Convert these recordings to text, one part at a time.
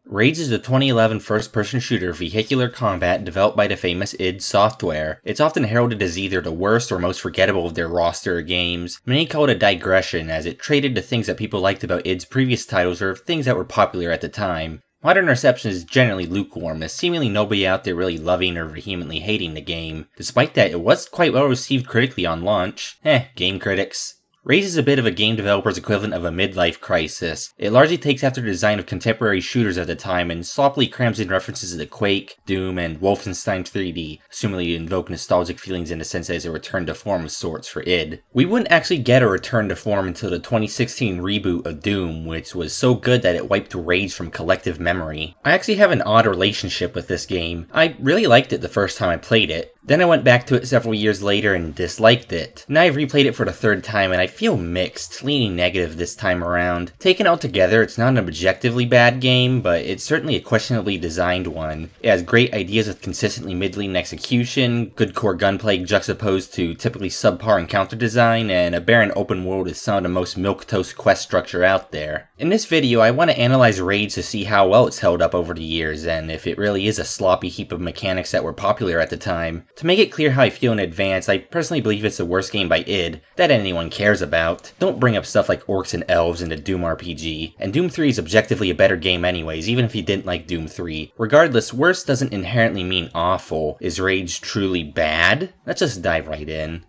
Rage is a 2011 first-person shooter vehicular combat developed by the famous id Software. It's often heralded as either the worst or most forgettable of their roster of games. Many call it a digression, as it traded the things that people liked about id's previous titles or things that were popular at the time. Modern reception is generally lukewarm, as seemingly nobody out there really loving or vehemently hating the game. Despite that, it was quite well received critically on launch. Game critics. Rage is a bit of a game developer's equivalent of a midlife crisis. It largely takes after the design of contemporary shooters at the time and sloppily crams in references to Quake, Doom, and Wolfenstein 3D, assumingly to invoke nostalgic feelings in the sense that it's a return to form of sorts for id. We wouldn't actually get a return to form until the 2016 reboot of Doom, which was so good that it wiped Rage from collective memory. I actually have an odd relationship with this game. I really liked it the first time I played it. Then I went back to it several years later and disliked it. Now I've replayed it for the third time and I feel mixed, leaning negative this time around. Taken all together, it's not an objectively bad game, but it's certainly a questionably designed one. It has great ideas with consistently middling execution, good core gunplay juxtaposed to typically subpar encounter design, and a barren open world with some of the most milquetoast quest structure out there. In this video, I want to analyze Rage to see how well it's held up over the years, and if it really is a sloppy heap of mechanics that were popular at the time. To make it clear how I feel in advance, I personally believe it's the worst game by id that anyone cares about. Don't bring up stuff like orcs and elves in the Doom RPG, and Doom 3 is objectively a better game anyways, even if you didn't like Doom 3. Regardless, worst doesn't inherently mean awful. Is Rage truly bad? Let's just dive right in.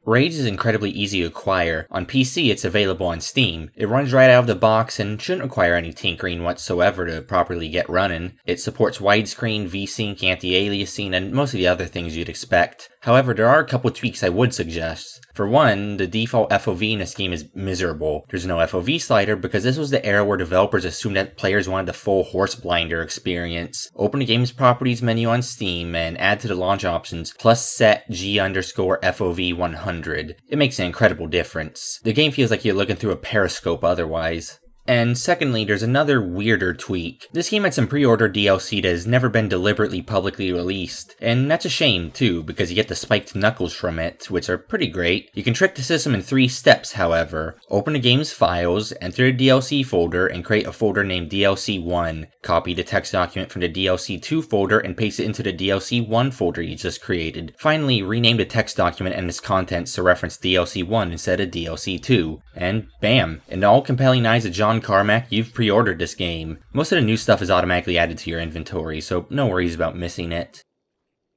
Rage is incredibly easy to acquire. On PC, it's available on Steam. It runs right out of the box and shouldn't require any tinkering whatsoever to properly get running. It supports widescreen, VSync, anti-aliasing, and most of the other things you'd expect. However, there are a couple tweaks I would suggest. For one, the default FOV in this game is miserable. There's no FOV slider because this was the era where developers assumed that players wanted the full horse blinder experience. Open the game's properties menu on Steam and add to the launch options plus set G_FOV 100. It makes an incredible difference. The game feels like you're looking through a periscope otherwise. And secondly, there's another weirder tweak. This game had some pre-order DLC that has never been deliberately publicly released, and that's a shame too, because you get the spiked knuckles from it, which are pretty great. You can trick the system in 3 steps, however. Open the game's files, enter the DLC folder, and create a folder named DLC 1. Copy the text document from the DLC 2 folder and paste it into the DLC 1 folder you just created. Finally, rename the text document and its contents to reference DLC 1 instead of DLC 2. And bam! In the all-compelling eyes of John Carmack, you've pre-ordered this game. Most of the new stuff is automatically added to your inventory, so no worries about missing it.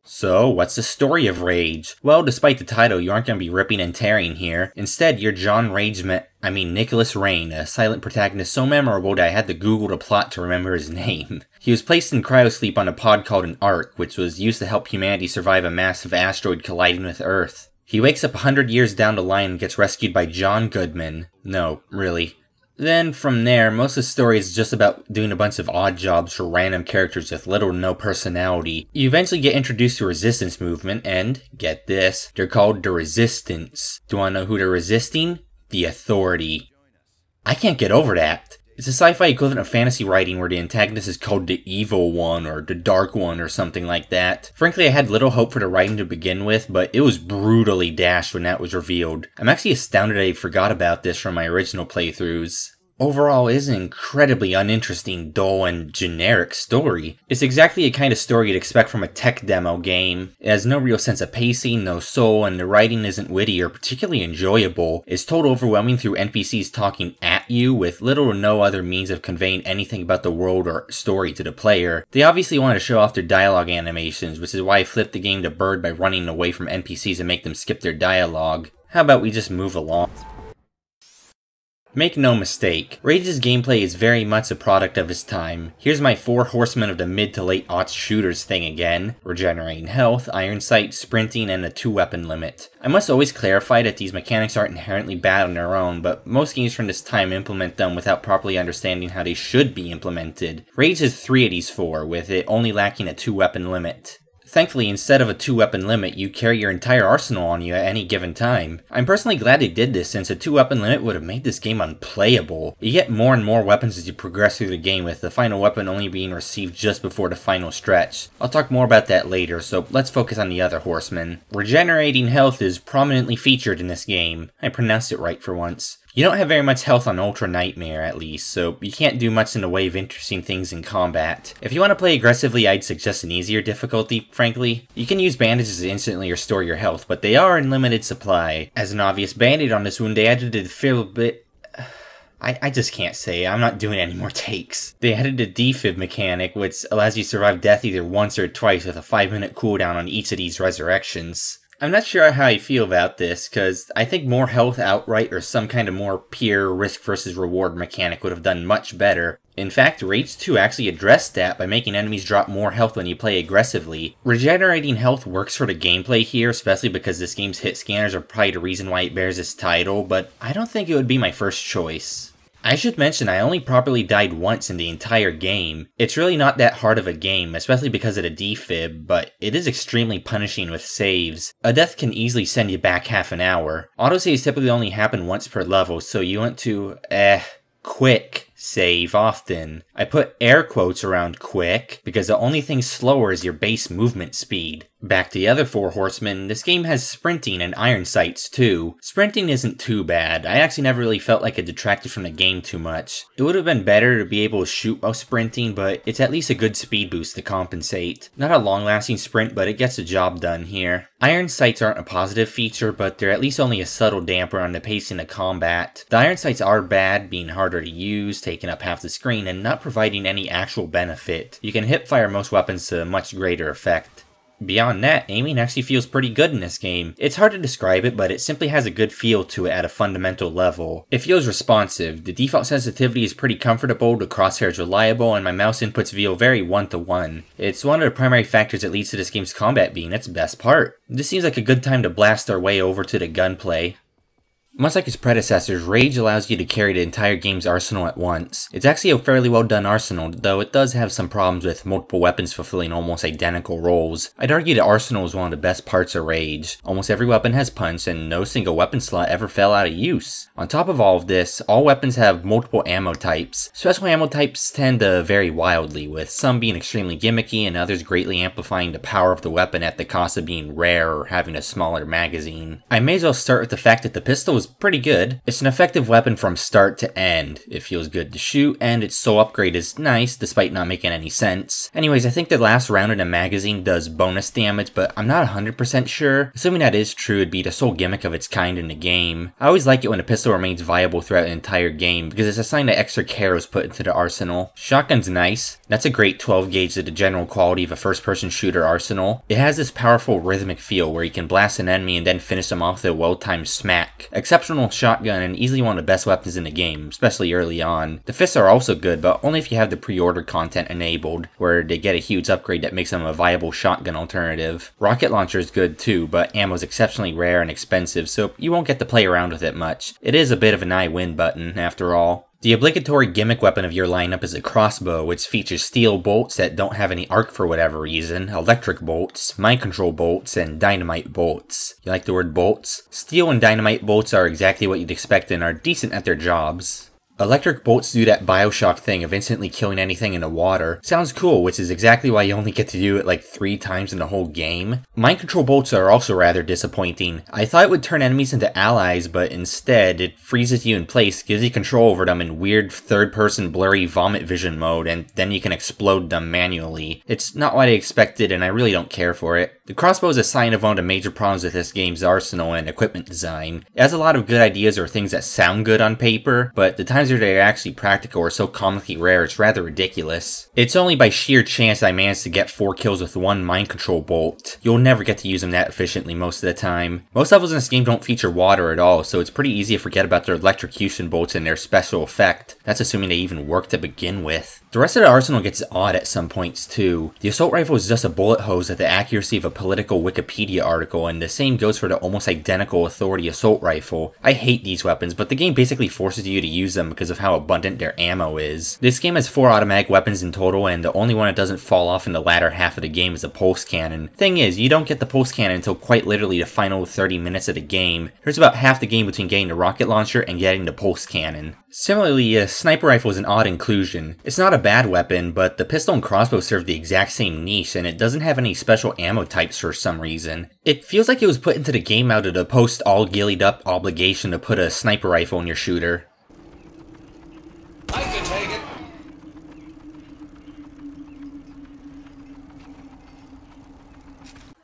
So, what's the story of Rage? Well, despite the title, you aren't going to be ripping and tearing here. Instead, you're Nicholas Rain, a silent protagonist so memorable that I had to Google the plot to remember his name. He was placed in cryosleep on a pod called an Ark, which was used to help humanity survive a massive asteroid colliding with Earth. He wakes up 100 years down the line and gets rescued by John Goodman. No, really. Then, from there, most of the story is just about doing a bunch of odd jobs for random characters with little to no personality. You eventually get introduced to a resistance movement, and, get this, they're called the Resistance. Do you want to know who they're resisting? The Authority. I can't get over that. It's a sci-fi equivalent of fantasy writing where the antagonist is called the Evil One or the Dark One or something like that. Frankly, I had little hope for the writing to begin with, but it was brutally dashed when that was revealed. I'm actually astounded I forgot about this from my original playthroughs. Overall, it is an incredibly uninteresting, dull, and generic story. It's exactly the kind of story you'd expect from a tech demo game. It has no real sense of pacing, no soul, and the writing isn't witty or particularly enjoyable. It's told overwhelming through NPCs talking at you with little or no other means of conveying anything about the world or story to the player. They obviously want to show off their dialogue animations, which is why I flipped the game to Bird by running away from NPCs and make them skip their dialogue. How about we just move along? Make no mistake, Rage's gameplay is very much a product of its time. Here's my 4 horsemen of the mid to late aughts shooters thing again. Regenerating health, iron sight, sprinting, and a 2-weapon limit. I must always clarify that these mechanics aren't inherently bad on their own, but most games from this time implement them without properly understanding how they should be implemented. Rage has 3 of these 4, with it only lacking a 2-weapon limit. Thankfully, instead of a 2-weapon limit, you carry your entire arsenal on you at any given time. I'm personally glad they did this since a 2-weapon limit would have made this game unplayable. You get more and more weapons as you progress through the game, with the final weapon only being received just before the final stretch. I'll talk more about that later, so let's focus on the other horsemen. Regenerating health is prominently featured in this game. I pronounced it right for once. You don't have very much health on Ultra Nightmare at least, so you can't do much in the way of interesting things in combat. If you want to play aggressively, I'd suggest an easier difficulty, frankly. You can use bandages to instantly restore your health, but they are in limited supply. As an obvious band-aid on this wound, they added a fair bit... I just can't say. I'm not doing any more takes. They added a defib mechanic, which allows you to survive death either once or twice with a 5-minute cooldown on each of these resurrections. I'm not sure how I feel about this, because I think more health outright or some kind of more pure risk versus reward mechanic would have done much better. In fact, Rage 2 actually addressed that by making enemies drop more health when you play aggressively. Regenerating health works for the gameplay here, especially because this game's hit scanners are probably the reason why it bears its title, but I don't think it would be my first choice. I should mention I only properly died once in the entire game. It's really not that hard of a game, especially because of the defib, but it is extremely punishing with saves. A death can easily send you back half an hour. Autosaves typically only happen once per level, so you want to, quick save often. I put air quotes around quick, because the only thing slower is your base movement speed. Back to the other 4 horsemen, this game has sprinting and iron sights too. Sprinting isn't too bad. I actually never really felt like it detracted from the game too much. It would have been better to be able to shoot while sprinting, but it's at least a good speed boost to compensate. Not a long-lasting sprint, but it gets the job done here. Iron sights aren't a positive feature, but they're at least only a subtle damper on the pacing of combat. The iron sights are bad, being harder to use, taking up half the screen, and not providing any actual benefit. You can hip-fire most weapons to much greater effect. Beyond that, aiming actually feels pretty good in this game. It's hard to describe it, but it simply has a good feel to it at a fundamental level. It feels responsive, the default sensitivity is pretty comfortable, the crosshair is reliable, and my mouse inputs feel very one-to-one. It's one of the primary factors that leads to this game's combat being its best part. This seems like a good time to blast our way over to the gunplay. Much like its predecessors, Rage allows you to carry the entire game's arsenal at once. It's actually a fairly well done arsenal, though it does have some problems with multiple weapons fulfilling almost identical roles. I'd argue the arsenal is one of the best parts of Rage. Almost every weapon has punch, and no single weapon slot ever fell out of use. On top of all of this, all weapons have multiple ammo types. Special ammo types tend to vary wildly, with some being extremely gimmicky and others greatly amplifying the power of the weapon at the cost of being rare or having a smaller magazine. I may as well start with the fact that the pistol is pretty good. It's an effective weapon from start to end. It feels good to shoot, and its sole upgrade is nice, despite not making any sense. Anyways, I think the last round in a magazine does bonus damage, but I'm not 100% sure. Assuming that is true, it'd be the sole gimmick of its kind in the game. I always like it when a pistol remains viable throughout the entire game, because it's a sign that extra care was put into the arsenal. Shotgun's nice. That's a great 12 gauge to the general quality of a first-person shooter arsenal. It has this powerful rhythmic feel where you can blast an enemy and then finish them off with a well-timed smack. Exceptional shotgun and easily one of the best weapons in the game, especially early on. The fists are also good, but only if you have the pre-order content enabled, where they get a huge upgrade that makes them a viable shotgun alternative. Rocket launcher is good too, but ammo is exceptionally rare and expensive, so you won't get to play around with it much. It is a bit of an I win button, after all. The obligatory gimmick weapon of your lineup is a crossbow, which features steel bolts that don't have any arc for whatever reason, electric bolts, mind control bolts, and dynamite bolts. You like the word bolts? Steel and dynamite bolts are exactly what you'd expect and are decent at their jobs. Electric bolts do that Bioshock thing of instantly killing anything in the water. Sounds cool, which is exactly why you only get to do it like 3 times in the whole game. Mind control bolts are also rather disappointing. I thought it would turn enemies into allies, but instead it freezes you in place, gives you control over them in weird third-person blurry vomit vision mode, and then you can explode them manually. It's not what I expected, and I really don't care for it. The crossbow is a sign of one of the major problems with this game's arsenal and equipment design. It has a lot of good ideas or things that sound good on paper, but the times that they're actually practical or so comically rare it's rather ridiculous. It's only by sheer chance I managed to get 4 kills with one mind control bolt. You'll never get to use them that efficiently most of the time. Most levels in this game don't feature water at all, so it's pretty easy to forget about their electrocution bolts and their special effect. That's assuming they even work to begin with. The rest of the arsenal gets odd at some points too. The assault rifle is just a bullet hose at the accuracy of a political Wikipedia article, and the same goes for the almost identical authority assault rifle. I hate these weapons, but the game basically forces you to use them because of how abundant their ammo is. This game has 4 automatic weapons in total, and the only one that doesn't fall off in the latter half of the game is a pulse cannon. Thing is, you don't get the pulse cannon until quite literally the final 30 minutes of the game. There's about half the game between getting the rocket launcher and getting the pulse cannon. Similarly, a sniper rifle is an odd inclusion. It's not a bad weapon, but the pistol and crossbow serve the exact same niche, and it doesn't have any special ammo types for some reason. It feels like it was put into the game out of the post-all-gillied up obligation to put a sniper rifle in your shooter. I can take it.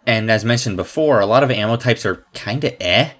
And as mentioned before, a lot of ammo types are kinda eh.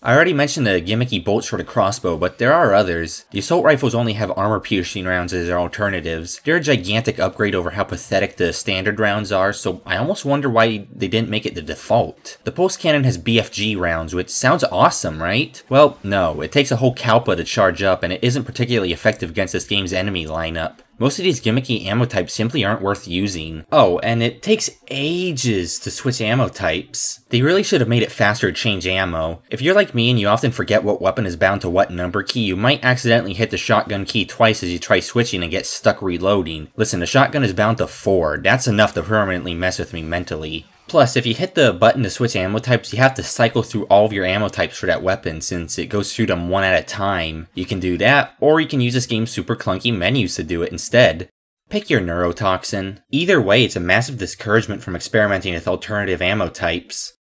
I already mentioned the gimmicky bolts for the crossbow, but there are others. The assault rifles only have armor-piercing rounds as their alternatives. They're a gigantic upgrade over how pathetic the standard rounds are, so I almost wonder why they didn't make it the default. The pulse cannon has BFG rounds, which sounds awesome, right? Well, no, it takes a whole Kalpa to charge up, and it isn't particularly effective against this game's enemy lineup. Most of these gimmicky ammo types simply aren't worth using. Oh, and it takes ages to switch ammo types. They really should have made it faster to change ammo. If you're like me and you often forget what weapon is bound to what number key, you might accidentally hit the shotgun key twice as you try switching and get stuck reloading. Listen, the shotgun is bound to 4. That's enough to permanently mess with me mentally. Plus, if you hit the button to switch ammo types, you have to cycle through all of your ammo types for that weapon since it goes through them one at a time. You can do that, or you can use this game's super clunky menus to do it instead. Pick your neurotoxin. Either way, it's a massive discouragement from experimenting with alternative ammo types.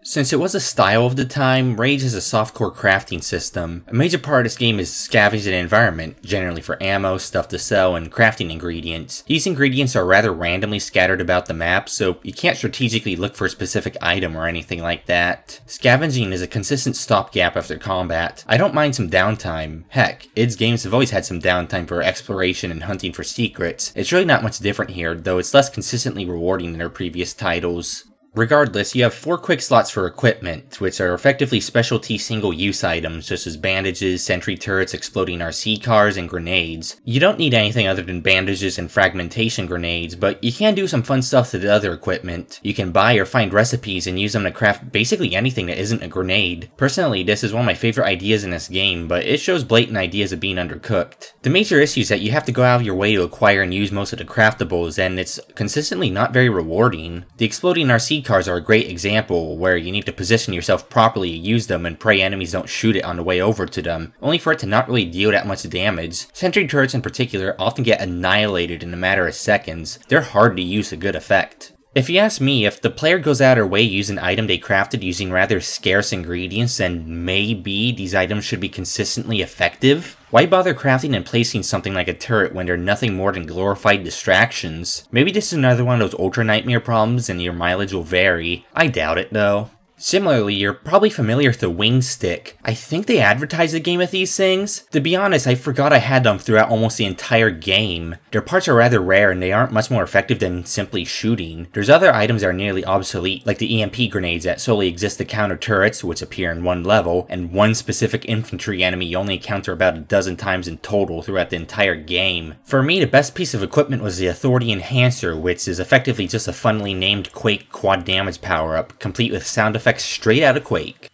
Since it was a style of the time, Rage is a softcore crafting system. A major part of this game is scavenging the environment, generally for ammo, stuff to sell, and crafting ingredients. These ingredients are rather randomly scattered about the map, so you can't strategically look for a specific item or anything like that. Scavenging is a consistent stopgap after combat. I don't mind some downtime. Heck, id's games have always had some downtime for exploration and hunting for secrets. It's really not much different here, though it's less consistently rewarding than their previous titles. Regardless, you have 4 quick slots for equipment, which are effectively specialty single-use items such as bandages, sentry turrets, exploding RC cars, and grenades. You don't need anything other than bandages and fragmentation grenades, but you can do some fun stuff to the other equipment. You can buy or find recipes and use them to craft basically anything that isn't a grenade. Personally, this is one of my favorite ideas in this game, but it shows blatant ideas of being undercooked. The major issue is that you have to go out of your way to acquire and use most of the craftables, and it's consistently not very rewarding. The exploding RC cars are a great example where you need to position yourself properly to use them and pray enemies don't shoot it on the way over to them, only for it to not really deal that much damage. Sentry turrets in particular often get annihilated in a matter of seconds. They're hard to use to good effect. If you ask me, if the player goes out of their way to use an item they crafted using rather scarce ingredients, then maybe these items should be consistently effective? Why bother crafting and placing something like a turret when they're nothing more than glorified distractions? Maybe this is another one of those ultra nightmare problems and your mileage will vary. I doubt it though. Similarly, you're probably familiar with the wing stick. I think they advertise the game with these things. To be honest, I forgot I had them throughout almost the entire game. Their parts are rather rare and they aren't much more effective than simply shooting. There's other items that are nearly obsolete, like the EMP grenades that solely exist to counter turrets, which appear in one level, and one specific infantry enemy you only encounter about a dozen times in total throughout the entire game. For me, the best piece of equipment was the Authority Enhancer, which is effectively just a funnily named Quake quad damage power-up, complete with sound effects straight out of Quake.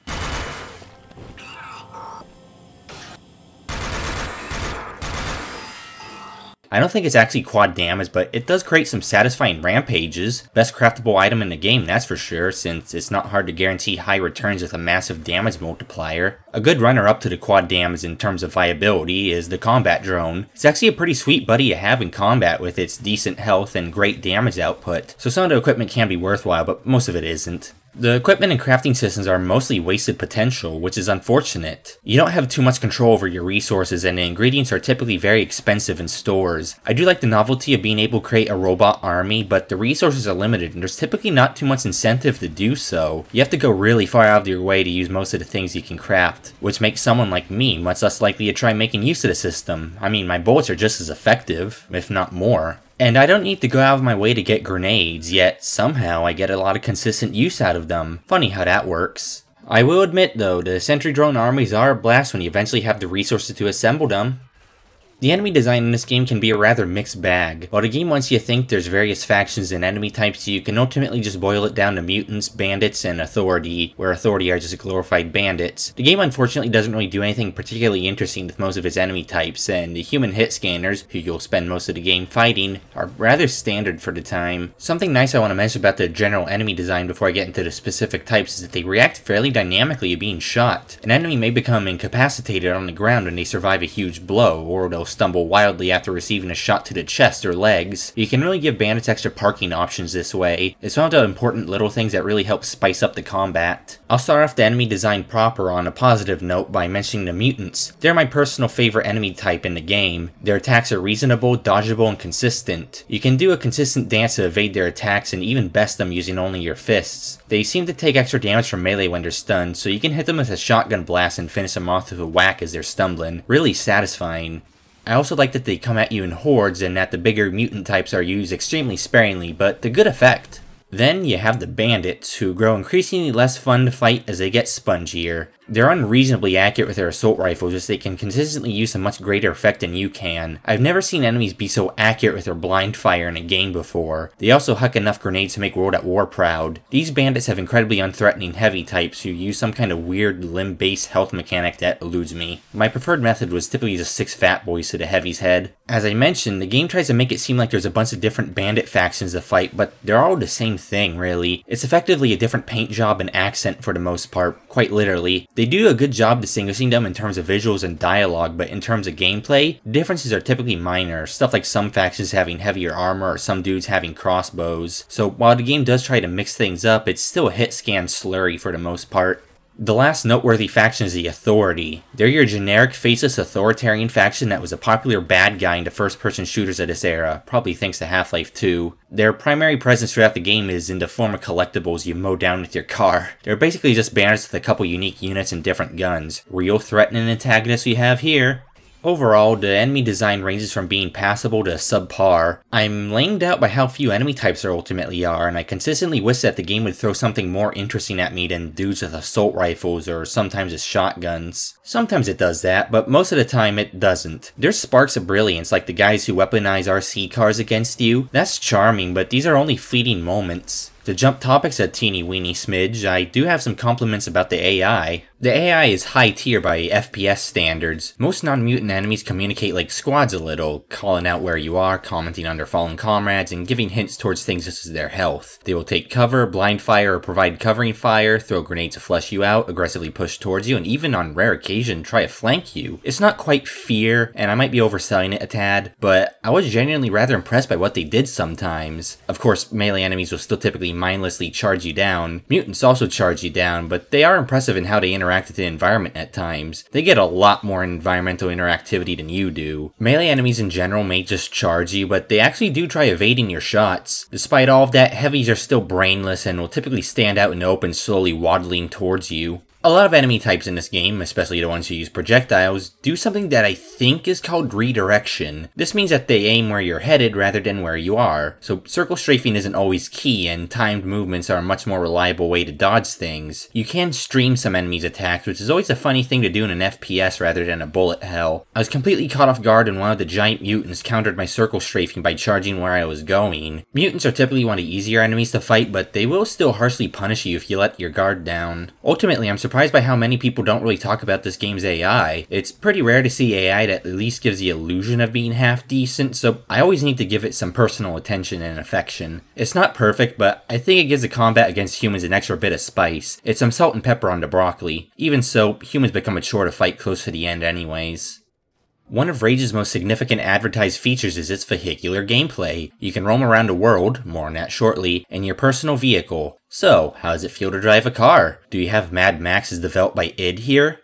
I don't think it's actually quad damage, but it does create some satisfying rampages. Best craftable item in the game, that's for sure, since it's not hard to guarantee high returns with a massive damage multiplier. A good runner-up to the quad damage in terms of viability is the combat drone. It's actually a pretty sweet buddy to have in combat with its decent health and great damage output, so some of the equipment can be worthwhile, but most of it isn't. The equipment and crafting systems are mostly wasted potential, which is unfortunate. You don't have too much control over your resources and the ingredients are typically very expensive in stores. I do like the novelty of being able to create a robot army, but the resources are limited and there's typically not too much incentive to do so. You have to go really far out of your way to use most of the things you can craft, which makes someone like me much less likely to try making use of the system. I mean, my bullets are just as effective, if not more. And I don't need to go out of my way to get grenades, yet somehow I get a lot of consistent use out of them. Funny how that works. I will admit though, the sentry drone armies are a blast when you eventually have the resources to assemble them. The enemy design in this game can be a rather mixed bag. While the game wants you to think there's various factions and enemy types, you can ultimately just boil it down to mutants, bandits, and authority, where authority are just glorified bandits. The game unfortunately doesn't really do anything particularly interesting with most of its enemy types, and the human hit scanners, who you'll spend most of the game fighting, are rather standard for the time. Something nice I want to mention about the general enemy design before I get into the specific types is that they react fairly dynamically to being shot. An enemy may become incapacitated on the ground when they survive a huge blow, or they'll stumble wildly after receiving a shot to the chest or legs. You can really give bandits extra parking options this way. It's one of the important little things that really help spice up the combat. I'll start off the enemy design proper on a positive note by mentioning the mutants. They're my personal favorite enemy type in the game. Their attacks are reasonable, dodgeable, and consistent. You can do a consistent dance to evade their attacks and even best them using only your fists. They seem to take extra damage from melee when they're stunned, so you can hit them with a shotgun blast and finish them off with a whack as they're stumbling. Really satisfying. I also like that they come at you in hordes and that the bigger mutant types are used extremely sparingly, but to good effect. Then you have the bandits, who grow increasingly less fun to fight as they get spongier. They're unreasonably accurate with their assault rifles, as they can consistently use a much greater effect than you can. I've never seen enemies be so accurate with their blind fire in a game before. They also huck enough grenades to make World at War proud. These bandits have incredibly unthreatening heavy types who use some kind of weird limb-based health mechanic that eludes me. My preferred method was typically just 6 fat boys to the heavy's head. As I mentioned, the game tries to make it seem like there's a bunch of different bandit factions to fight, but they're all the same thing, really. It's effectively a different paint job and accent for the most part, quite literally. They do a good job distinguishing them in terms of visuals and dialogue, but in terms of gameplay, the differences are typically minor, stuff like some factions having heavier armor or some dudes having crossbows. So while the game does try to mix things up, it's still a hit scan slurry for the most part. The last noteworthy faction is the Authority. They're your generic faceless authoritarian faction that was a popular bad guy into first-person shooters of this era, probably thanks to Half-Life 2. Their primary presence throughout the game is in the form of collectibles you mow down with your car. They're basically just bandits with a couple unique units and different guns. Real threatening antagonists we have here. Overall, the enemy design ranges from being passable to subpar. I'm lamed out by how few enemy types there ultimately are, and I consistently wish that the game would throw something more interesting at me than dudes with assault rifles or sometimes with shotguns. Sometimes it does that, but most of the time it doesn't. There's sparks of brilliance, like the guys who weaponize RC cars against you. That's charming, but these are only fleeting moments. To jump topics a teeny weeny smidge, I do have some compliments about the AI. The AI is high tier by FPS standards. Most non-mutant enemies communicate like squads a little, calling out where you are, commenting on their fallen comrades, and giving hints towards things such as their health. They will take cover, blind fire, or provide covering fire, throw grenades to flush you out, aggressively push towards you, and even on rare occasion try to flank you. It's not quite fear, and I might be overselling it a tad, but I was genuinely rather impressed by what they did sometimes. Of course, melee enemies will still typically mindlessly charge you down. Mutants also charge you down, but they are impressive in how they interact with the environment at times. They get a lot more environmental interactivity than you do. Melee enemies in general may just charge you, but they actually do try evading your shots. Despite all of that, heavies are still brainless and will typically stand out in the open, slowly waddling towards you. A lot of enemy types in this game, especially the ones who use projectiles, do something that I think is called redirection. This means that they aim where you're headed rather than where you are. So circle strafing isn't always key, and timed movements are a much more reliable way to dodge things. You can stream some enemies' attacks, which is always a funny thing to do in an FPS rather than a bullet hell. I was completely caught off guard when one of the giant mutants countered my circle strafing by charging where I was going. Mutants are typically one of the easier enemies to fight, but they will still harshly punish you if you let your guard down. Ultimately, I'm surprised by how many people don't really talk about this game's AI. It's pretty rare to see AI that at least gives the illusion of being half decent, so I always need to give it some personal attention and affection. It's not perfect, but I think it gives the combat against humans an extra bit of spice. It's some salt and pepper on the broccoli. Even so, humans become a chore to fight close to the end anyways. One of Rage's most significant advertised features is its vehicular gameplay. You can roam around the world, more on that shortly, in your personal vehicle. So, how does it feel to drive a car? Do you have Mad Max as developed by id here?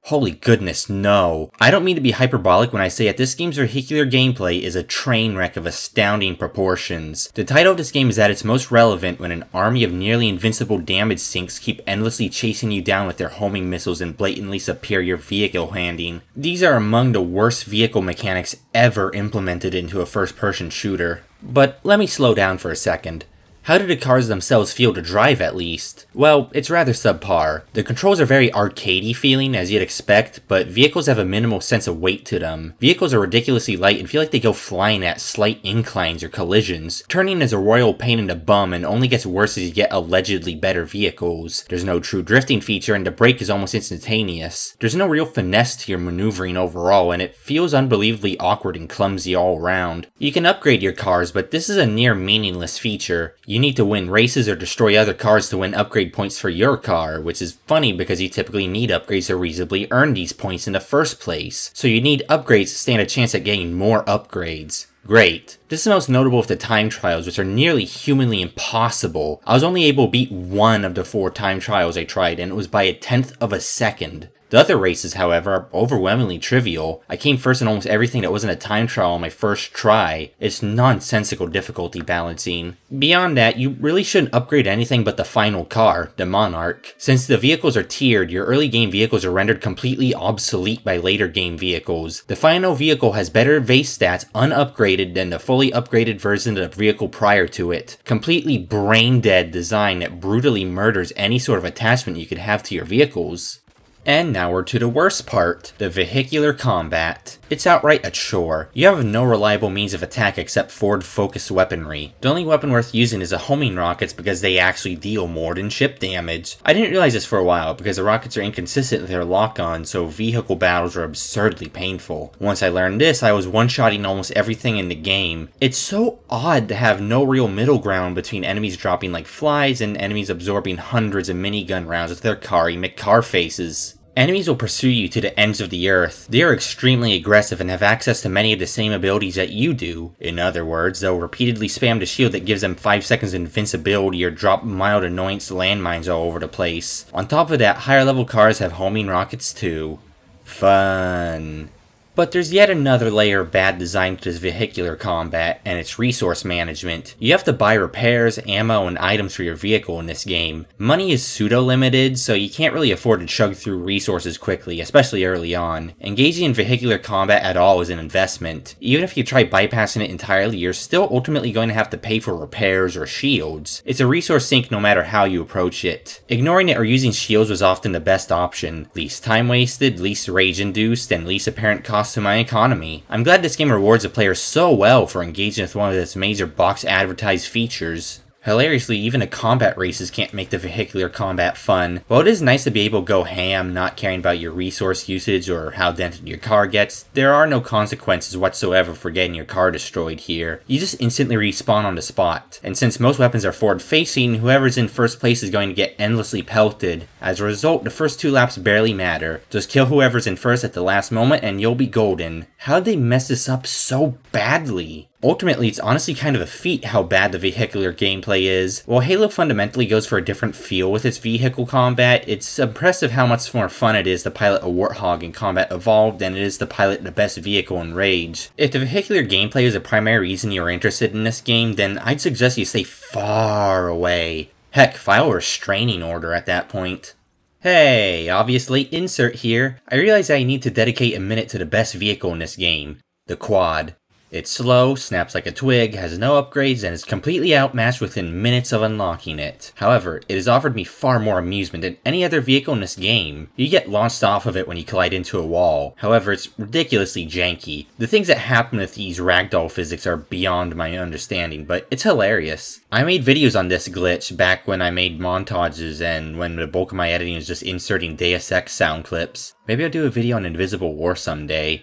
Holy goodness, no. I don't mean to be hyperbolic when I say that this game's vehicular gameplay is a train wreck of astounding proportions. The title of this game is at its most relevant when an army of nearly invincible damage sinks keep endlessly chasing you down with their homing missiles and blatantly superior vehicle handling. These are among the worst vehicle mechanics ever implemented into a first-person shooter. But let me slow down for a second. How do the cars themselves feel to drive at least? Well, it's rather subpar. The controls are very arcadey feeling as you'd expect, but vehicles have a minimal sense of weight to them. Vehicles are ridiculously light and feel like they go flying at slight inclines or collisions. Turning is a royal pain in the bum and only gets worse as you get allegedly better vehicles. There's no true drifting feature and the brake is almost instantaneous. There's no real finesse to your maneuvering overall and it feels unbelievably awkward and clumsy all around. You can upgrade your cars, but this is a near meaningless feature. You need to win races or destroy other cars to win upgrade points for your car, which is funny because you typically need upgrades to reasonably earn these points in the first place. So you need upgrades to stand a chance at getting more upgrades. Great. This is most notable with the time trials, which are nearly humanly impossible. I was only able to beat one of the 4 time trials I tried, and it was by 1/10 of a second. The other races, however, are overwhelmingly trivial. I came first in almost everything that wasn't a time trial on my first try. It's nonsensical difficulty balancing. Beyond that, you really shouldn't upgrade anything but the final car, the Monarch. Since the vehicles are tiered, your early game vehicles are rendered completely obsolete by later game vehicles. The final vehicle has better base stats unupgraded than the fully upgraded version of the vehicle prior to it. Completely brain-dead design that brutally murders any sort of attachment you could have to your vehicles. And now we're to the worst part, the vehicular combat. It's outright a chore. You have no reliable means of attack except forward-focused weaponry. The only weapon worth using is the homing rockets because they actually deal more than ship damage. I didn't realize this for a while because the rockets are inconsistent with their lock-on, so vehicle battles are absurdly painful. Once I learned this, I was one-shotting almost everything in the game. It's so odd to have no real middle ground between enemies dropping like flies and enemies absorbing hundreds of minigun rounds with their Kari McCar faces. Enemies will pursue you to the ends of the earth. They are extremely aggressive and have access to many of the same abilities that you do. In other words, they'll repeatedly spam the shield that gives them 5 seconds invincibility or drop mild annoyance landmines all over the place. On top of that, higher level cars have homing rockets too. Fun. But there's yet another layer of bad design to this vehicular combat, and it's resource management. You have to buy repairs, ammo, and items for your vehicle in this game. Money is pseudo-limited, so you can't really afford to chug through resources quickly, especially early on. Engaging in vehicular combat at all is an investment. Even if you try bypassing it entirely, you're still ultimately going to have to pay for repairs or shields. It's a resource sink no matter how you approach it. Ignoring it or using shields was often the best option. Least time wasted, least rage induced, and least apparent cost to my economy. I'm glad this game rewards the player so well for engaging with one of its major box advertised features. Hilariously, even the combat races can't make the vehicular combat fun. While it is nice to be able to go ham, not caring about your resource usage or how dented your car gets, there are no consequences whatsoever for getting your car destroyed here. You just instantly respawn on the spot. And since most weapons are forward facing, whoever's in first place is going to get endlessly pelted. As a result, the first 2 laps barely matter. Just kill whoever's in first at the last moment and you'll be golden. How'd they mess this up so badly? Ultimately, it's honestly kind of a feat how bad the vehicular gameplay is. While Halo fundamentally goes for a different feel with its vehicle combat, it's impressive how much more fun it is to pilot a Warthog in Combat Evolved than it is to pilot the best vehicle in Rage. If the vehicular gameplay is a primary reason you're interested in this game, then I'd suggest you stay far away. Heck, file a restraining order at that point. Hey, obviously insert here. I realize I need to dedicate a minute to the best vehicle in this game, the Quad. It's slow, snaps like a twig, has no upgrades, and is completely outmatched within minutes of unlocking it. However, it has offered me far more amusement than any other vehicle in this game. You get launched off of it when you collide into a wall. However, it's ridiculously janky. The things that happen with these ragdoll physics are beyond my understanding, but it's hilarious. I made videos on this glitch back when I made montages and when the bulk of my editing was just inserting Deus Ex sound clips. Maybe I'll do a video on Invisible War someday.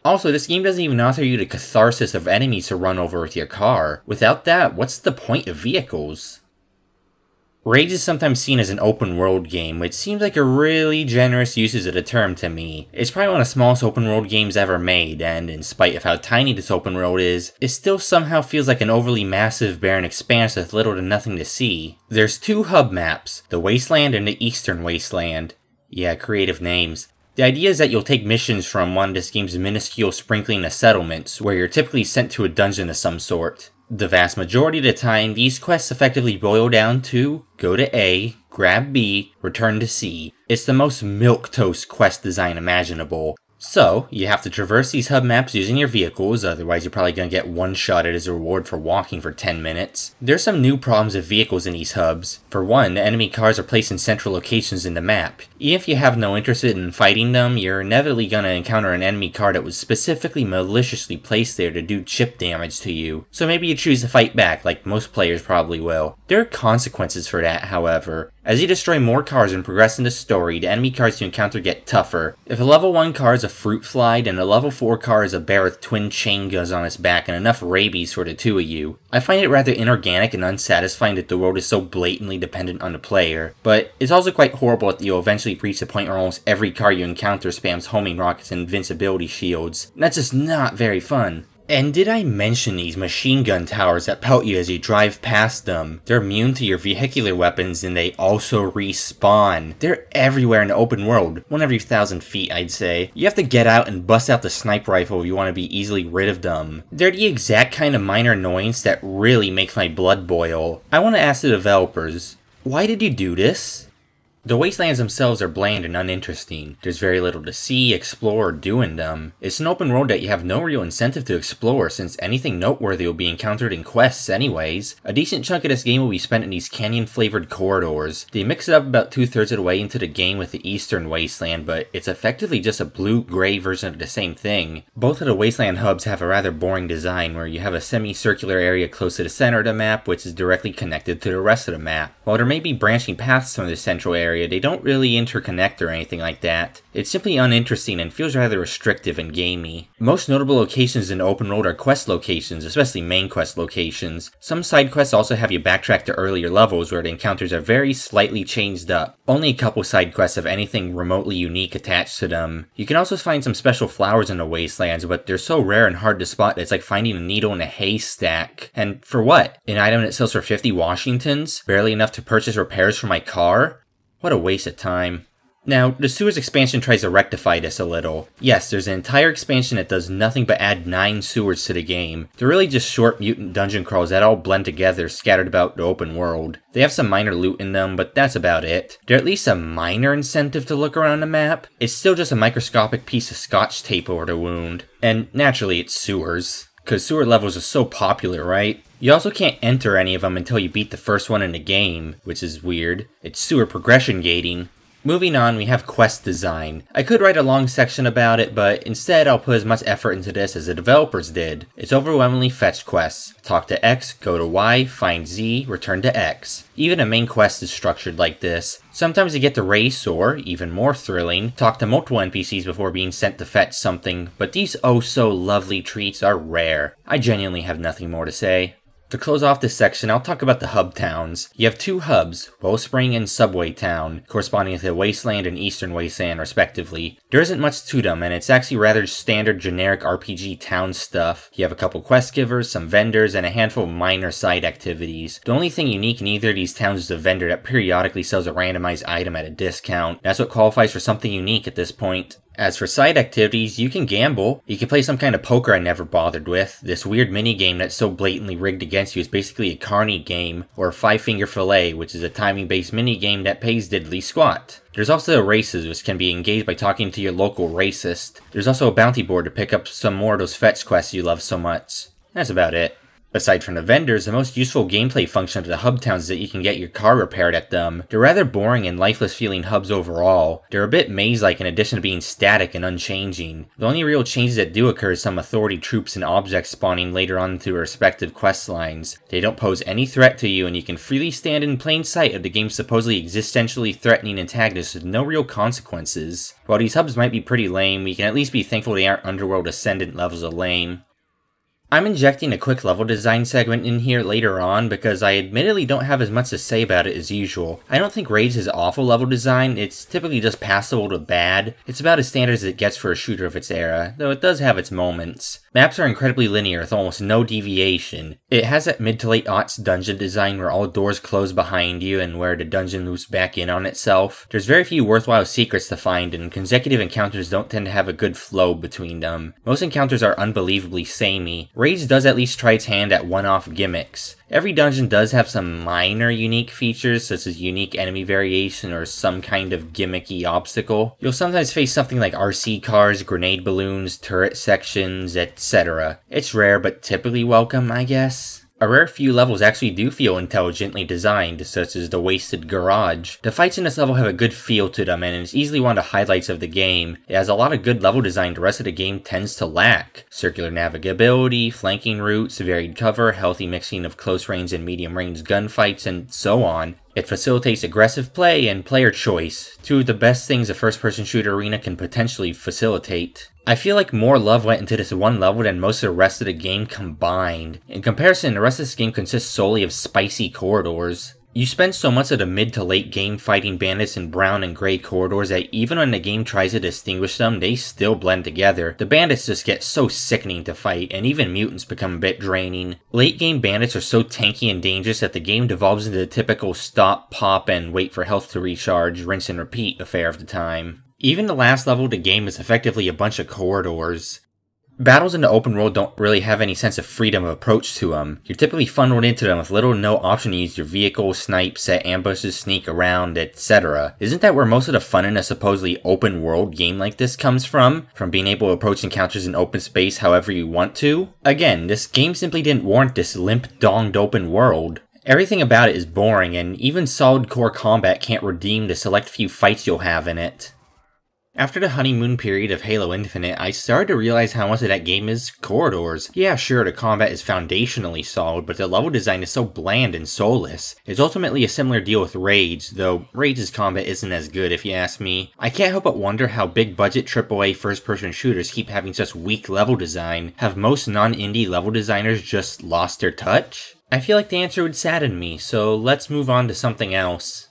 Also, this game doesn't even offer you the catharsis of enemies to run over with your car. Without that, what's the point of vehicles? Rage is sometimes seen as an open world game, which seems like a really generous usage of the term to me. It's probably one of the smallest open world games ever made, and in spite of how tiny this open world is, it still somehow feels like an overly massive barren expanse with little to nothing to see. There's 2 hub maps, the Wasteland and the Eastern Wasteland. Yeah, creative names. The idea is that you'll take missions from one of this game's minuscule sprinkling of settlements, where you're typically sent to a dungeon of some sort. The vast majority of the time, these quests effectively boil down to go to A, grab B, return to C. It's the most milquetoast quest design imaginable. So, you have to traverse these hub maps using your vehicles, otherwise you're probably going to get one-shotted as a reward for walking for 10 minutes. There's some new problems with vehicles in these hubs. For one, enemy cars are placed in central locations in the map. Even if you have no interest in fighting them, you're inevitably going to encounter an enemy car that was specifically maliciously placed there to do chip damage to you. So maybe you choose to fight back, like most players probably will. There are consequences for that, however. As you destroy more cars and progress in the story, the enemy cars you encounter get tougher. If a level 1 car is a fruit fly, then a level 4 car is a bear with twin chain guns on its back and enough rabies for the two of you. I find it rather inorganic and unsatisfying that the world is so blatantly dependent on the player, but it's also quite horrible that you'll eventually reach a point where almost every car you encounter spams homing rockets and invincibility shields. That's just not very fun. And did I mention these machine gun towers that pelt you as you drive past them? They're immune to your vehicular weapons and they also respawn. They're everywhere in the open world, one every 1,000 feet I'd say. You have to get out and bust out the sniper rifle if you want to be easily rid of them. They're the exact kind of minor annoyance that really makes my blood boil. I want to ask the developers, why did you do this? The wastelands themselves are bland and uninteresting. There's very little to see, explore, or do in them. It's an open world that you have no real incentive to explore since anything noteworthy will be encountered in quests anyways. A decent chunk of this game will be spent in these canyon-flavored corridors. They mix it up about 2/3 of the way into the game with the eastern wasteland, but it's effectively just a blue-gray version of the same thing. Both of the wasteland hubs have a rather boring design where you have a semicircular area close to the center of the map which is directly connected to the rest of the map. While there may be branching paths from the central area, they don't really interconnect or anything like that. It's simply uninteresting and feels rather restrictive and gamey. Most notable locations in the open world are quest locations, especially main quest locations. Some side quests also have you backtrack to earlier levels where the encounters are very slightly changed up. Only a couple side quests have anything remotely unique attached to them. You can also find some special flowers in the wastelands, but they're so rare and hard to spot that it's like finding a needle in a haystack. And for what? An item that sells for 50 Washingtons? Barely enough to purchase repairs for my car? What a waste of time. Now, the Sewers expansion tries to rectify this a little. Yes, there's an entire expansion that does nothing but add 9 sewers to the game. They're really just short mutant dungeon crawls that all blend together scattered about the open world. They have some minor loot in them, but that's about it. They're at least a minor incentive to look around the map. It's still just a microscopic piece of scotch tape over the wound. And naturally, it's sewers. Because sewer levels are so popular, right? You also can't enter any of them until you beat the first one in the game, which is weird. It's sewer progression gating. Moving on, we have quest design. I could write a long section about it, but instead I'll put as much effort into this as the developers did. It's overwhelmingly fetch quests. Talk to X, go to Y, find Z, return to X. Even a main quest is structured like this. Sometimes you get to race, or, even more thrilling, talk to multiple NPCs before being sent to fetch something, but these oh-so-lovely treats are rare. I genuinely have nothing more to say. To close off this section, I'll talk about the hub towns. You have 2 hubs, Wellspring and Subway Town, corresponding to the Wasteland and Eastern Wasteland respectively. There isn't much to them, and it's actually rather standard generic RPG town stuff. You have a couple quest givers, some vendors, and a handful of minor side activities. The only thing unique in either of these towns is a vendor that periodically sells a randomized item at a discount. That's what qualifies for something unique at this point. As for side activities, you can gamble. You can play some kind of poker I never bothered with. This weird minigame that's so blatantly rigged against you is basically a carny game, or a 5-finger fillet, which is a timing-based minigame that pays diddly squat. There's also the races, which can be engaged by talking to your local racist. There's also a bounty board to pick up some more of those fetch quests you love so much. That's about it. Aside from the vendors, the most useful gameplay function of the hub towns is that you can get your car repaired at them. They're rather boring and lifeless feeling hubs overall. They're a bit maze-like in addition to being static and unchanging. The only real changes that do occur is some authority troops and objects spawning later on through respective quest lines. They don't pose any threat to you and you can freely stand in plain sight of the game's supposedly existentially threatening antagonists with no real consequences. While these hubs might be pretty lame, we can at least be thankful they aren't Underworld Ascendant levels of lame. I'm injecting a quick level design segment in here later on because I admittedly don't have as much to say about it as usual. I don't think Rage has awful level design, it's typically just passable to bad. It's about as standard as it gets for a shooter of its era, though it does have its moments. Maps are incredibly linear with almost no deviation. It has that mid to late aughts dungeon design where all doors close behind you and where the dungeon loops back in on itself. There's very few worthwhile secrets to find and consecutive encounters don't tend to have a good flow between them. Most encounters are unbelievably samey. Rage does at least try its hand at one-off gimmicks. Every dungeon does have some minor unique features, such as unique enemy variation or some kind of gimmicky obstacle. You'll sometimes face something like RC cars, grenade balloons, turret sections, etc. It's rare but typically welcome, I guess. A rare few levels actually do feel intelligently designed, such as the Wasted Garage. The fights in this level have a good feel to them, and it's easily one of the highlights of the game. It has a lot of good level design the rest of the game tends to lack. Circular navigability, flanking routes, varied cover, healthy mixing of close range and medium range gunfights, and so on. It facilitates aggressive play and player choice, two of the best things a first-person shooter arena can potentially facilitate. I feel like more love went into this one level than most of the rest of the game combined. In comparison, the rest of this game consists solely of spicy corridors. You spend so much of the mid to late game fighting bandits in brown and gray corridors that even when the game tries to distinguish them, they still blend together. The bandits just get so sickening to fight, and even mutants become a bit draining. Late game bandits are so tanky and dangerous that the game devolves into the typical stop, pop, and wait for health to recharge, rinse and repeat affair of the time. Even the last level of the game is effectively a bunch of corridors. Battles in the open world don't really have any sense of freedom of approach to them. You're typically funneled into them with little to no option to use your vehicle, snipe, set ambushes, sneak around, etc. Isn't that where most of the fun in a supposedly open world game like this comes from? From being able to approach encounters in open space however you want to? Again, this game simply didn't warrant this limp-donged open world. Everything about it is boring, and even solid core combat can't redeem the select few fights you'll have in it. After the honeymoon period of Halo Infinite, I started to realize how much of that game is corridors. Yeah, sure, the combat is foundationally solid, but the level design is so bland and soulless. It's ultimately a similar deal with Rage, though Rage's combat isn't as good if you ask me. I can't help but wonder how big-budget AAA first-person shooters keep having such weak level design. Have most non-indie level designers just lost their touch? I feel like the answer would sadden me, so let's move on to something else.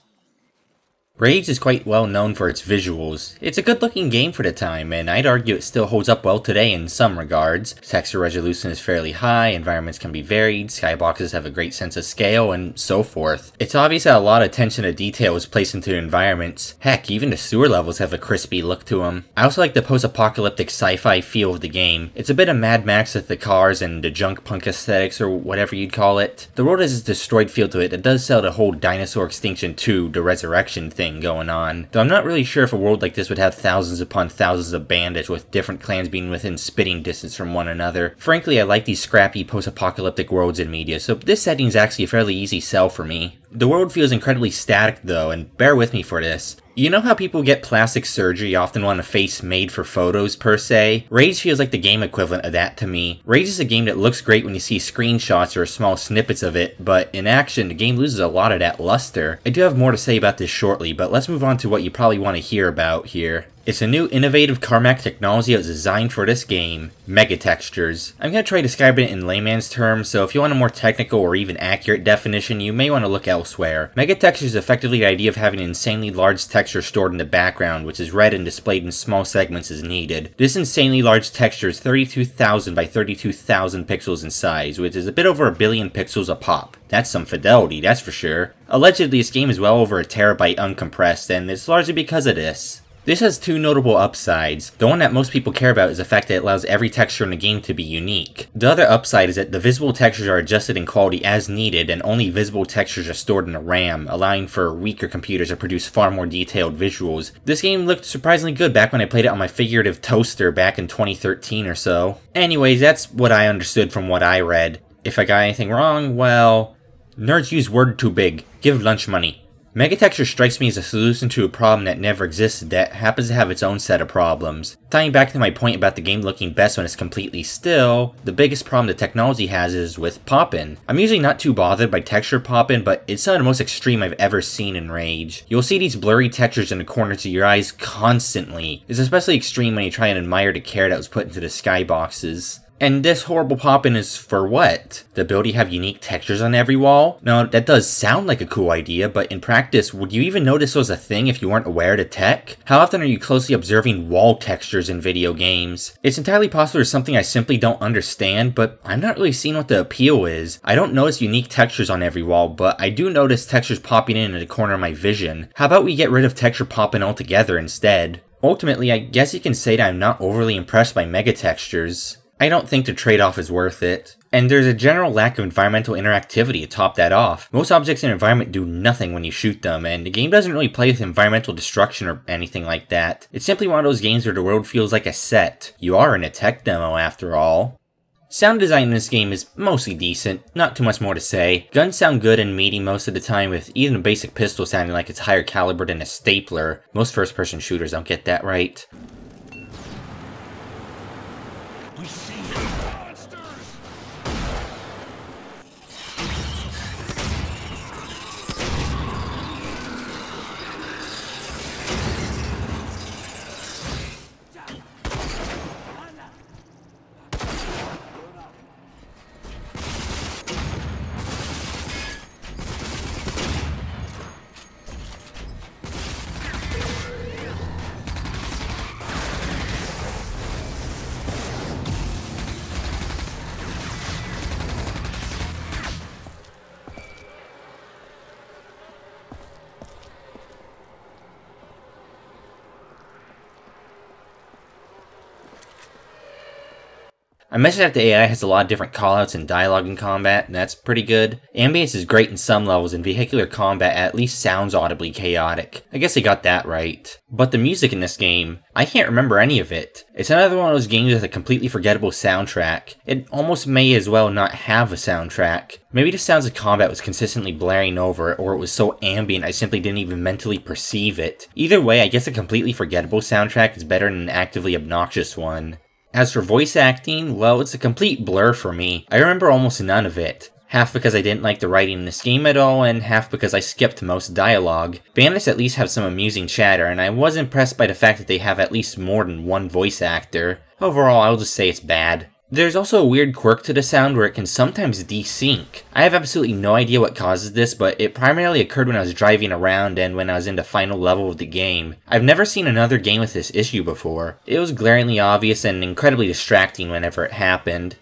Rage is quite well known for its visuals. It's a good looking game for the time, and I'd argue it still holds up well today in some regards. Texture resolution is fairly high, environments can be varied, skyboxes have a great sense of scale, and so forth. It's obvious that a lot of attention to detail is placed into the environments. Heck, even the sewer levels have a crispy look to them. I also like the post-apocalyptic sci-fi feel of the game. It's a bit of Mad Max with the cars and the junk punk aesthetics, or whatever you'd call it. The world has a destroyed feel to it that does sell the whole dinosaur extinction 2, the resurrection thing going on, though I'm not really sure if a world like this would have thousands upon thousands of bandits with different clans being within spitting distance from one another. Frankly, I like these scrappy post-apocalyptic worlds in media, so this setting is actually a fairly easy sell for me. The world feels incredibly static though, and bear with me for this. You know how people get plastic surgery often want a face made for photos per se? Rage feels like the game equivalent of that to me. Rage is a game that looks great when you see screenshots or small snippets of it, but in action the game loses a lot of that luster. I do have more to say about this shortly, but let's move on to what you probably want to hear about here. It's a new innovative Carmack technology that was designed for this game, Megatextures. I'm going to try describing it in layman's terms, so if you want a more technical or even accurate definition, you may want to look elsewhere. Megatextures is effectively the idea of having an insanely large texture stored in the background, which is read and displayed in small segments as needed. This insanely large texture is 32,000 by 32,000 pixels in size, which is a bit over a billion pixels a pop. That's some fidelity, that's for sure. Allegedly, this game is well over a terabyte uncompressed, and it's largely because of this. This has two notable upsides. The one that most people care about is the fact that it allows every texture in the game to be unique. The other upside is that the visible textures are adjusted in quality as needed, and only visible textures are stored in the RAM, allowing for weaker computers to produce far more detailed visuals. This game looked surprisingly good back when I played it on my figurative toaster back in 2013 or so. Anyways, that's what I understood from what I read. If I got anything wrong, well, nerds use word too big. Give lunch money. Megatexture strikes me as a solution to a problem that never existed that happens to have its own set of problems. Tying back to my point about the game looking best when it's completely still, the biggest problem the technology has is with pop-in. I'm usually not too bothered by texture pop-in, but it's some of the most extreme I've ever seen in Rage. You'll see these blurry textures in the corners of your eyes constantly. It's especially extreme when you try and admire the care that was put into the skyboxes. And this horrible pop-in is for what? The ability to have unique textures on every wall? Now, that does sound like a cool idea, but in practice, would you even know this was a thing if you weren't aware of the tech? How often are you closely observing wall textures in video games? It's entirely possible there's something I simply don't understand, but I'm not really seeing what the appeal is. I don't notice unique textures on every wall, but I do notice textures popping in the corner of my vision. How about we get rid of texture pop-in altogether instead? Ultimately, I guess you can say that I'm not overly impressed by Megatextures. I don't think the trade-off is worth it. And there's a general lack of environmental interactivity to top that off. Most objects in an environment do nothing when you shoot them, and the game doesn't really play with environmental destruction or anything like that. It's simply one of those games where the world feels like a set. You are in a tech demo after all. Sound design in this game is mostly decent, not too much more to say. Guns sound good and meaty most of the time, with even a basic pistol sounding like it's higher caliber than a stapler. Most first-person shooters don't get that right. We see monsters! I mentioned that the AI has a lot of different callouts and dialogue in combat, and that's pretty good. Ambience is great in some levels, and vehicular combat at least sounds audibly chaotic. I guess they got that right. But the music in this game, I can't remember any of it. It's another one of those games with a completely forgettable soundtrack. It almost may as well not have a soundtrack. Maybe the sounds of combat was consistently blaring over it, or it was so ambient I simply didn't even mentally perceive it. Either way, I guess a completely forgettable soundtrack is better than an actively obnoxious one. As for voice acting, well, it's a complete blur for me. I remember almost none of it. Half because I didn't like the writing in this game at all, and half because I skipped most dialogue. Bandits at least have some amusing chatter, and I was impressed by the fact that they have at least more than one voice actor. Overall, I'll just say it's bad. There's also a weird quirk to the sound where it can sometimes desync. I have absolutely no idea what causes this, but it primarily occurred when I was driving around and when I was in the final level of the game. I've never seen another game with this issue before. It was glaringly obvious and incredibly distracting whenever it happened.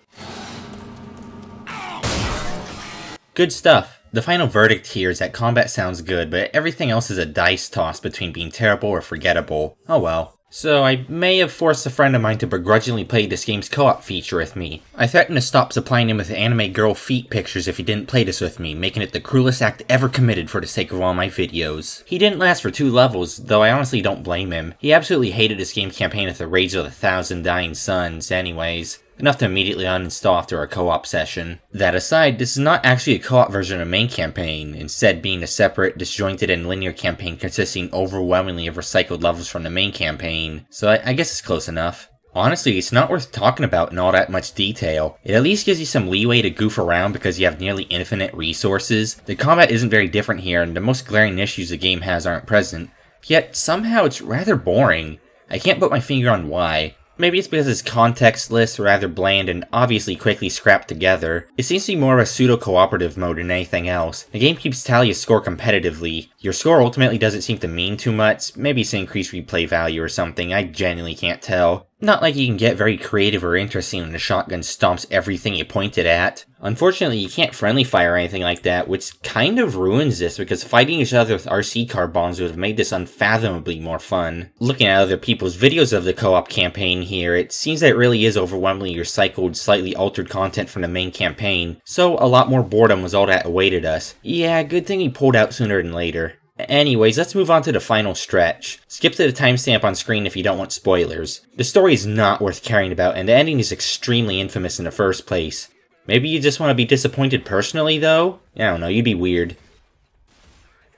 Good stuff. The final verdict here is that combat sounds good, but everything else is a dice toss between being terrible or forgettable. Oh well. So I may have forced a friend of mine to begrudgingly play this game's co-op feature with me. I threatened to stop supplying him with anime girl feet pictures if he didn't play this with me, making it the cruelest act ever committed for the sake of all my videos. He didn't last for 2 levels, though I honestly don't blame him. He absolutely hated this game campaign with the rage of 1,000 dying suns anyways. Enough to immediately uninstall after our co-op session. That aside, this is not actually a co-op version of the main campaign, instead being a separate, disjointed, and linear campaign consisting overwhelmingly of recycled levels from the main campaign, so I guess it's close enough. Honestly, it's not worth talking about in all that much detail. It at least gives you some leeway to goof around because you have nearly infinite resources. The combat isn't very different here, and the most glaring issues the game has aren't present. Yet, somehow it's rather boring. I can't put my finger on why. Maybe it's because it's contextless, rather bland, and obviously quickly scrapped together. It seems to be more of a pseudo-cooperative mode than anything else. The game keeps tally of score competitively. Your score ultimately doesn't seem to mean too much. Maybe it's increased replay value or something, I genuinely can't tell. Not like you can get very creative or interesting when the shotgun stomps everything you point it at. Unfortunately, you can't friendly fire or anything like that, which kind of ruins this because fighting each other with RC car bombs would have made this unfathomably more fun. Looking at other people's videos of the co-op campaign here, it seems that it really is overwhelmingly recycled, slightly altered content from the main campaign, so a lot more boredom was all that awaited us. Yeah, good thing he pulled out sooner than later. Anyways, let's move on to the final stretch. Skip to the timestamp on screen if you don't want spoilers. The story is not worth caring about, and the ending is extremely infamous in the first place. Maybe you just want to be disappointed personally, though? I don't know, you'd be weird.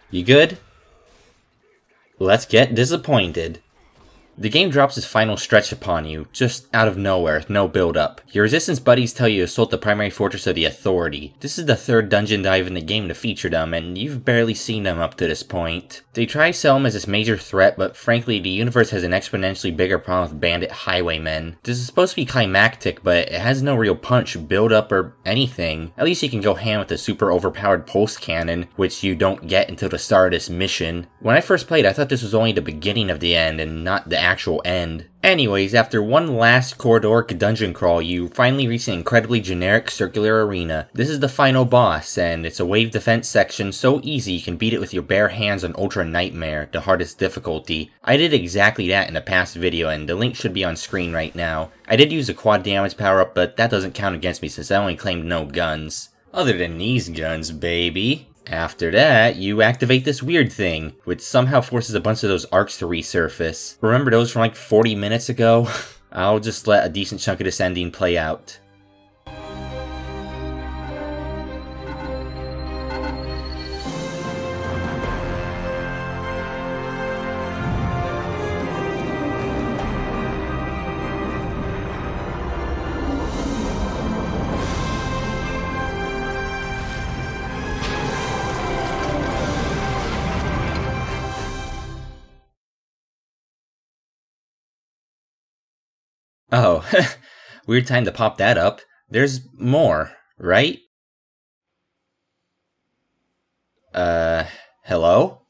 You good? Let's get disappointed. The game drops its final stretch upon you, just out of nowhere, with no build-up. Your resistance buddies tell you to assault the primary fortress of the Authority. This is the 3rd dungeon dive in the game to feature them, and you've barely seen them up to this point. They try to sell them as this major threat, but frankly, the universe has an exponentially bigger problem with bandit highwaymen. This is supposed to be climactic, but it has no real punch, build-up, or anything. At least you can go ham with the super overpowered pulse cannon, which you don't get until the start of this mission. When I first played, I thought this was only the beginning of the end, and not the actual end. Anyways, after one last corridoric dungeon crawl, you finally reach an incredibly generic circular arena. This is the final boss, and it's a wave defense section so easy you can beat it with your bare hands on Ultra Nightmare, the hardest difficulty. I did exactly that in a past video, and the link should be on screen right now. I did use a quad damage power up, but that doesn't count against me since I only claimed no guns. Other than these guns, baby. After that, you activate this weird thing, which somehow forces a bunch of those arcs to resurface. Remember those from like 40 minutes ago? I'll just let a decent chunk of this ending play out. Oh, weird time to pop that up. There's more, right? Hello?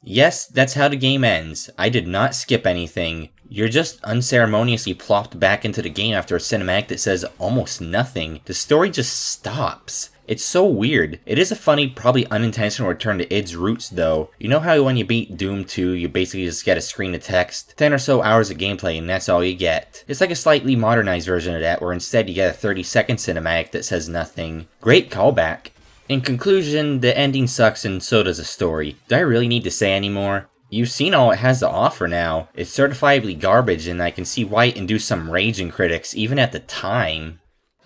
Yes, that's how the game ends. I did not skip anything. You're just unceremoniously plopped back into the game after a cinematic that says almost nothing. The story just stops. It's so weird. It is a funny, probably unintentional return to id's roots though. You know how when you beat Doom 2, you basically just get a screen of text? 10 or so hours of gameplay and that's all you get. It's like a slightly modernized version of that, where instead you get a 30-second cinematic that says nothing. Great callback. In conclusion, the ending sucks and so does the story. Do I really need to say any more? You've seen all it has to offer now. It's certifiably garbage and I can see why it induced some rage in critics, even at the time.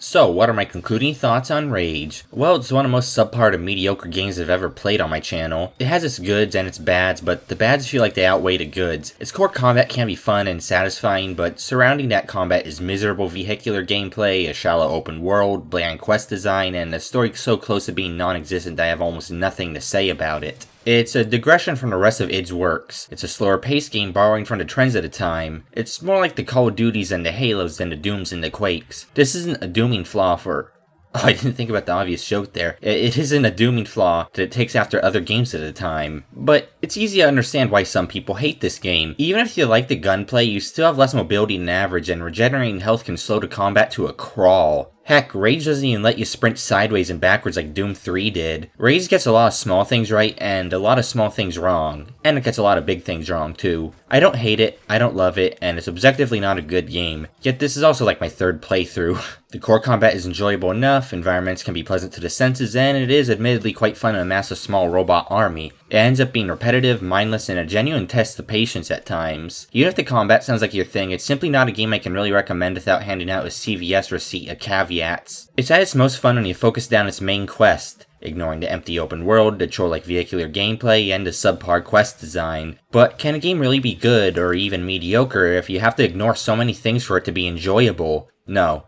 So, what are my concluding thoughts on Rage? Well, it's one of the most subpar to mediocre games I've ever played on my channel. It has its goods and its bads, but the bads feel like they outweigh the goods. Its core combat can be fun and satisfying, but surrounding that combat is miserable vehicular gameplay, a shallow open world, bland quest design, and a story so close to being non-existent that I have almost nothing to say about it. It's a digression from the rest of id's works. It's a slower paced game borrowing from the trends at the time. It's more like the Call of Duties and the Halos than the Dooms and the Quakes. This isn't a dooming flaw for... Oh, I didn't think about the obvious joke there. It isn't a dooming flaw that it takes after other games at the time. But it's easy to understand why some people hate this game. Even if you like the gunplay, you still have less mobility than average, and regenerating health can slow the combat to a crawl. Heck, Rage doesn't even let you sprint sideways and backwards like Doom 3 did. Rage gets a lot of small things right, and a lot of small things wrong. And it gets a lot of big things wrong, too. I don't hate it, I don't love it, and it's objectively not a good game. Yet this is also like my third playthrough. The core combat is enjoyable enough, environments can be pleasant to the senses, and it is admittedly quite fun to amass a small robot army. It ends up being repetitive, mindless, and a genuine test of patience at times. Even if the combat sounds like your thing, it's simply not a game I can really recommend without handing out a CVS receipt of caveats. It's at its most fun when you focus down its main quest, ignoring the empty open world, the troll-like vehicular gameplay, and the subpar quest design. But can a game really be good, or even mediocre, if you have to ignore so many things for it to be enjoyable? No.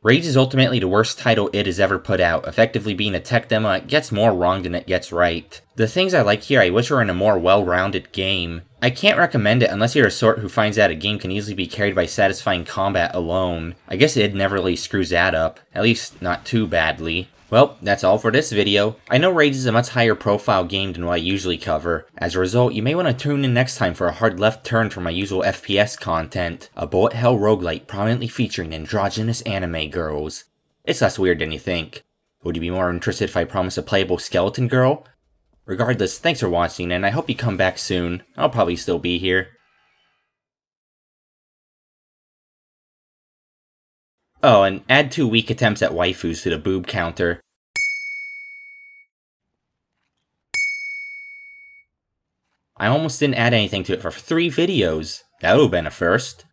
Rage is ultimately the worst title id has ever put out, effectively being a tech demo that gets more wrong than it gets right. The things I like here I wish were in a more well-rounded game. I can't recommend it unless you're a sort who finds that a game can easily be carried by satisfying combat alone. I guess id never really screws that up, at least not too badly. Well, that's all for this video. I know Rage is a much higher profile game than what I usually cover. As a result, you may want to tune in next time for a hard left turn from my usual FPS content, a bullet hell roguelite prominently featuring androgynous anime girls. It's less weird than you think. Would you be more interested if I promise a playable skeleton girl? Regardless, thanks for watching, and I hope you come back soon. I'll probably still be here. Oh, and add 2 weak attempts at waifus to the boob counter. I almost didn't add anything to it for 3 videos. That would've been a first.